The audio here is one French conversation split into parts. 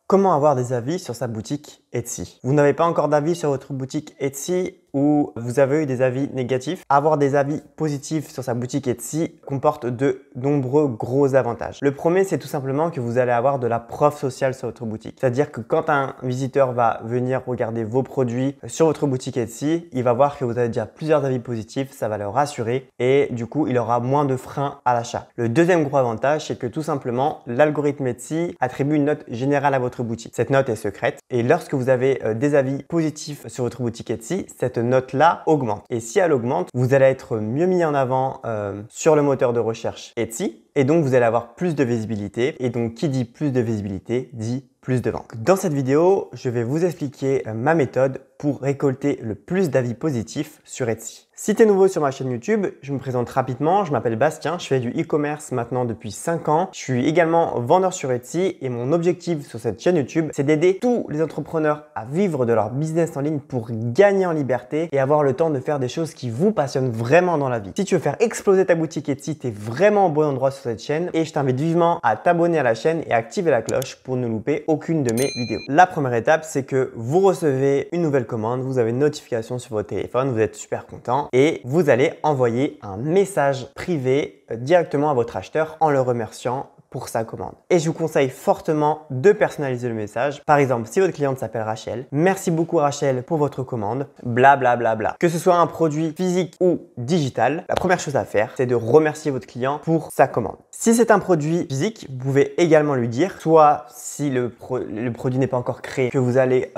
Comment avoir des avis sur sa boutique Etsy? Vous n'avez pas encore d'avis sur votre boutique Etsy ou vous avez eu des avis négatifs? Avoir des avis positifs sur sa boutique Etsy comporte de nombreux gros avantages. Le premier, c'est tout simplement que vous allez avoir de la preuve sociale sur votre boutique. C'est-à-dire que quand un visiteur va venir regarder vos produits sur votre boutique Etsy, il va voir que vous avez déjà plusieurs avis positifs, ça va le rassurer et du coup, il aura moins de freins à l'achat. Le deuxième gros avantage, c'est que tout simplement, l'algorithme Etsy attribue une note générale à votre boutique. Cette note est secrète et lorsque vous avez des avis positifs sur votre boutique Etsy, cette note-là augmente. Et si elle augmente, vous allez être mieux mis en avant sur le moteur de recherche Etsy et donc vous allez avoir plus de visibilité. Et donc qui dit plus de visibilité dit plus de ventes. Dans cette vidéo, je vais vous expliquer ma méthode pour récolter le plus d'avis positifs sur Etsy. Si tu es nouveau sur ma chaîne YouTube, je me présente rapidement, je m'appelle Bastien, je fais du e-commerce maintenant depuis 5 ans. Je suis également vendeur sur Etsy et mon objectif sur cette chaîne YouTube, c'est d'aider tous les entrepreneurs à vivre de leur business en ligne pour gagner en liberté et avoir le temps de faire des choses qui vous passionnent vraiment dans la vie. Si tu veux faire exploser ta boutique Etsy, tu es vraiment au bon endroit sur cette chaîne et je t'invite vivement à t'abonner à la chaîne et à activer la cloche pour ne louper aucune de mes vidéos. La première étape, c'est que vous recevez une nouvelle commande, vous avez une notification sur votre téléphone, vous êtes super content et vous allez envoyer un message privé directement à votre acheteur en le remerciant pour sa commande. Et je vous conseille fortement de personnaliser le message. Par exemple, si votre cliente s'appelle Rachel, merci beaucoup Rachel pour votre commande, bla bla bla bla. Que ce soit un produit physique ou digital, la première chose à faire, c'est de remercier votre client pour sa commande. Si c'est un produit physique, vous pouvez également lui dire, soit si le produit n'est pas encore créé, que vous allez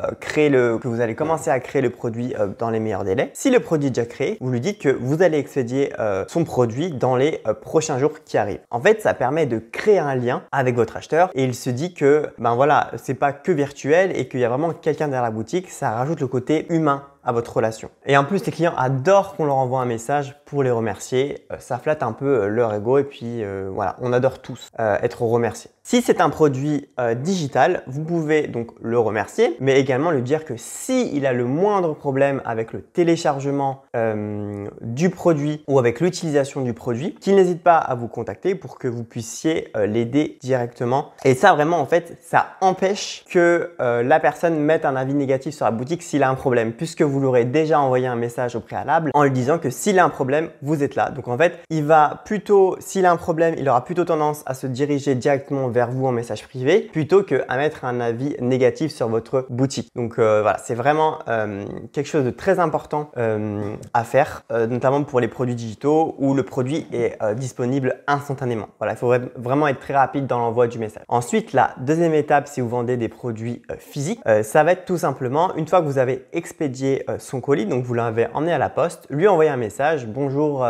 commencer à créer le produit dans les meilleurs délais. Si le produit est déjà créé, vous lui dites que vous allez expédier son produit dans les prochains jours qui arrivent. En fait, ça permet de créer un lien avec votre acheteur et il se dit que ben voilà, c'est pas que virtuel et qu'il y a vraiment quelqu'un derrière la boutique, ça rajoute le côté humain à votre relation. Et en plus, les clients adorent qu'on leur envoie un message pour les remercier. Ça flatte un peu leur ego et puis voilà, on adore tous être remerciés. Si c'est un produit digital, vous pouvez donc le remercier, mais également lui dire que si il a le moindre problème avec le téléchargement du produit ou avec l'utilisation du produit, qu'il n'hésite pas à vous contacter pour que vous puissiez l'aider directement. Et ça vraiment, en fait, ça empêche que la personne mette un avis négatif sur la boutique s'il a un problème, puisque vous l'aurez déjà envoyé un message au préalable en lui disant que s'il a un problème, vous êtes là. Donc en fait, s'il a un problème, il aura plutôt tendance à se diriger directement vers vous en message privé plutôt qu'à mettre un avis négatif sur votre boutique. Donc voilà, c'est vraiment quelque chose de très important à faire, notamment pour les produits digitaux où le produit est disponible instantanément. Voilà, il faut vraiment être très rapide dans l'envoi du message. Ensuite, la deuxième étape, si vous vendez des produits physiques, ça va être tout simplement, une fois que vous avez expédié son colis, donc vous l'avez emmené à la poste, lui envoyer un message, bonjour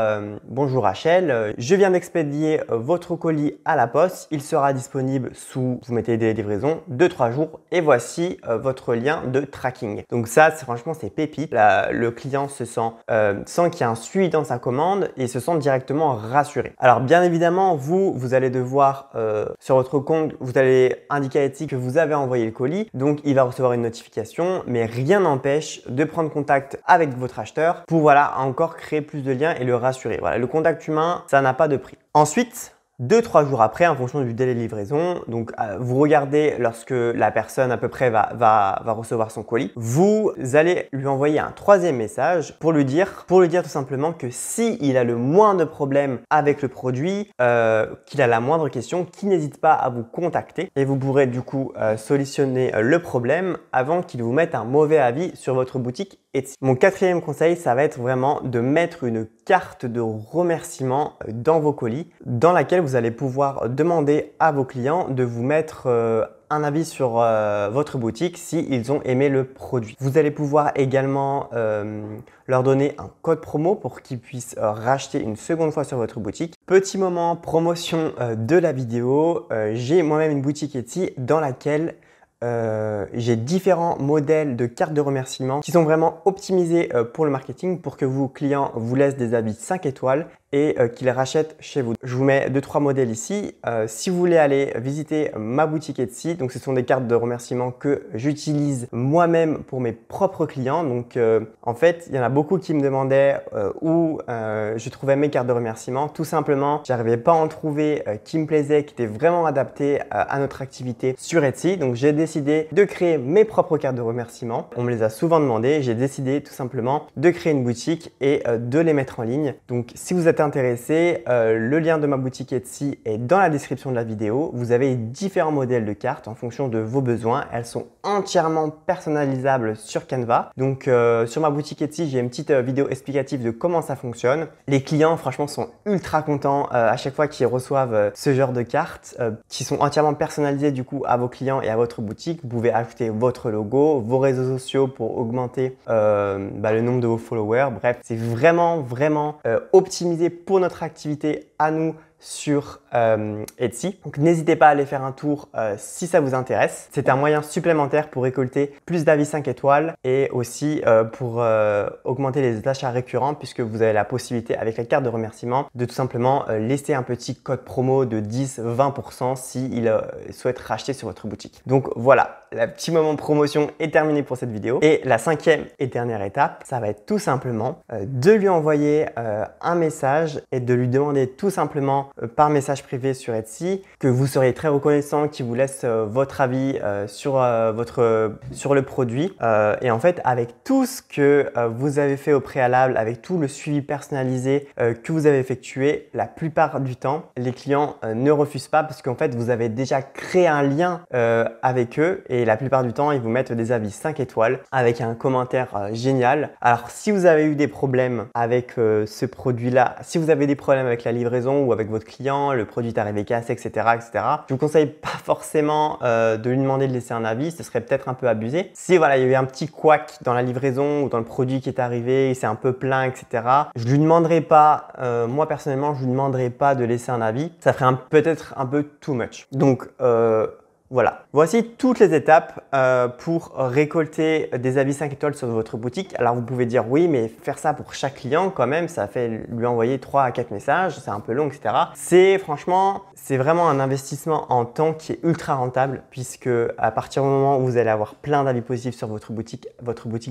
Rachel, je viens d'expédier votre colis à la poste, il sera disponible sous, vous mettez des livraisons, 2-3 jours et voici votre lien de tracking. Donc ça, franchement, c'est pépite. Le client se sent qu'il y a un suivi dans sa commande et se sent directement rassuré. Alors bien évidemment, vous allez devoir, sur votre compte, vous allez indiquer à Etsy que vous avez envoyé le colis, donc il va recevoir une notification, mais rien n'empêche de prendre contact avec votre acheteur pour voilà, encore créer plus de liens et le rassurer. Voilà, le contact humain, ça n'a pas de prix. Ensuite, 2-3 jours après, en fonction du délai de livraison, donc vous regardez lorsque la personne à peu près va recevoir son colis, vous allez lui envoyer un troisième message pour lui dire tout simplement que s'il a le moindre problème avec le produit, qu'il a la moindre question, qu'il n'hésite pas à vous contacter et vous pourrez du coup solutionner le problème avant qu'il vous mette un mauvais avis sur votre boutique Etsy. Mon quatrième conseil, ça va être vraiment de mettre une carte de remerciement dans vos colis dans laquelle vous allez pouvoir demander à vos clients de vous mettre un avis sur votre boutique s'ils ont aimé le produit. Vous allez pouvoir également leur donner un code promo pour qu'ils puissent racheter une seconde fois sur votre boutique. Petit moment promotion de la vidéo, j'ai moi-même une boutique Etsy dans laquelle j'ai différents modèles de cartes de remerciement qui sont vraiment optimisés pour le marketing pour que vos clients vous laissent des avis 5 étoiles et qu'ils rachètent chez vous. Je vous mets 2-3 modèles ici. Si vous voulez aller visiter ma boutique Etsy, donc ce sont des cartes de remerciement que j'utilise moi-même pour mes propres clients. Donc en fait, il y en a beaucoup qui me demandaient où je trouvais mes cartes de remerciement. Tout simplement, j'arrivais pas à en trouver qui me plaisait, qui était vraiment adapté à notre activité sur Etsy. Donc j'ai décidé de créer mes propres cartes de remerciement. On me les a souvent demandé. J'ai décidé tout simplement de créer une boutique et de les mettre en ligne. Donc si vous êtes intéressé, le lien de ma boutique Etsy est dans la description de la vidéo. Vous avez différents modèles de cartes en fonction de vos besoins. Elles sont entièrement personnalisables sur Canva. Donc sur ma boutique Etsy, j'ai une petite vidéo explicative de comment ça fonctionne. Les clients franchement sont ultra contents à chaque fois qu'ils reçoivent ce genre de cartes qui sont entièrement personnalisées du coup à vos clients et à votre boutique. Vous pouvez ajouter votre logo, vos réseaux sociaux pour augmenter le nombre de vos followers. Bref, c'est vraiment optimisé pour notre activité à nous sur Etsy. Donc n'hésitez pas à aller faire un tour si ça vous intéresse. C'est un moyen supplémentaire pour récolter plus d'avis 5 étoiles et aussi pour augmenter les achats récurrents puisque vous avez la possibilité avec la carte de remerciement de tout simplement laisser un petit code promo de 10-20% s'il souhaite racheter sur votre boutique. Donc voilà, le petit moment promotion est terminé pour cette vidéo. Et la cinquième et dernière étape, ça va être tout simplement de lui envoyer un message et de lui demander tout simplement par message privé sur Etsy que vous seriez très reconnaissant qu'il vous laisse votre avis sur le produit. Et en fait, avec tout ce que vous avez fait au préalable, avec tout le suivi personnalisé que vous avez effectué, la plupart du temps, les clients ne refusent pas parce qu'en fait, vous avez déjà créé un lien avec eux et la plupart du temps, ils vous mettent des avis 5 étoiles avec un commentaire génial. Alors, si vous avez eu des problèmes avec ce produit-là, si vous avez des problèmes avec la livraison ou avec votre client, le produit est arrivé cassé, etc., je vous conseille pas forcément de lui demander de laisser un avis, ce serait peut-être un peu abusé. Si voilà, il y a eu un petit couac dans la livraison ou dans le produit qui est arrivé, c'est un peu plein, etc., je lui demanderai pas, moi personnellement, je lui demanderai pas de laisser un avis. Ça ferait peut-être un peu too much. Donc voilà, voici toutes les étapes pour récolter des avis 5 étoiles sur votre boutique. Alors vous pouvez dire oui, mais faire ça pour chaque client quand même, ça fait lui envoyer 3 à 4 messages, c'est un peu long, etc. Franchement, c'est vraiment un investissement en temps qui est ultra rentable puisque à partir du moment où vous allez avoir plein d'avis positifs sur votre boutique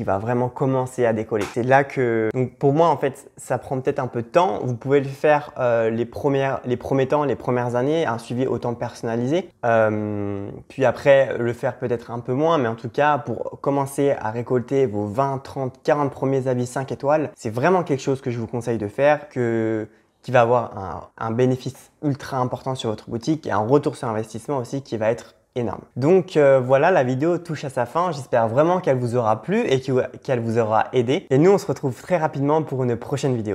va vraiment commencer à décoller. C'est là que, donc pour moi en fait, ça prend peut-être un peu de temps. Vous pouvez le faire les premiers temps, les premières années, un suivi autant personnalisé. Puis après, le faire peut-être un peu moins, mais en tout cas, pour commencer à récolter vos 20, 30, 40 premiers avis 5 étoiles, c'est vraiment quelque chose que je vous conseille de faire, qui va avoir un bénéfice ultra important sur votre boutique et un retour sur investissement aussi qui va être énorme. Donc voilà, la vidéo touche à sa fin. J'espère vraiment qu'elle vous aura plu et qu'elle vous aura aidé. Et nous, on se retrouve très rapidement pour une prochaine vidéo.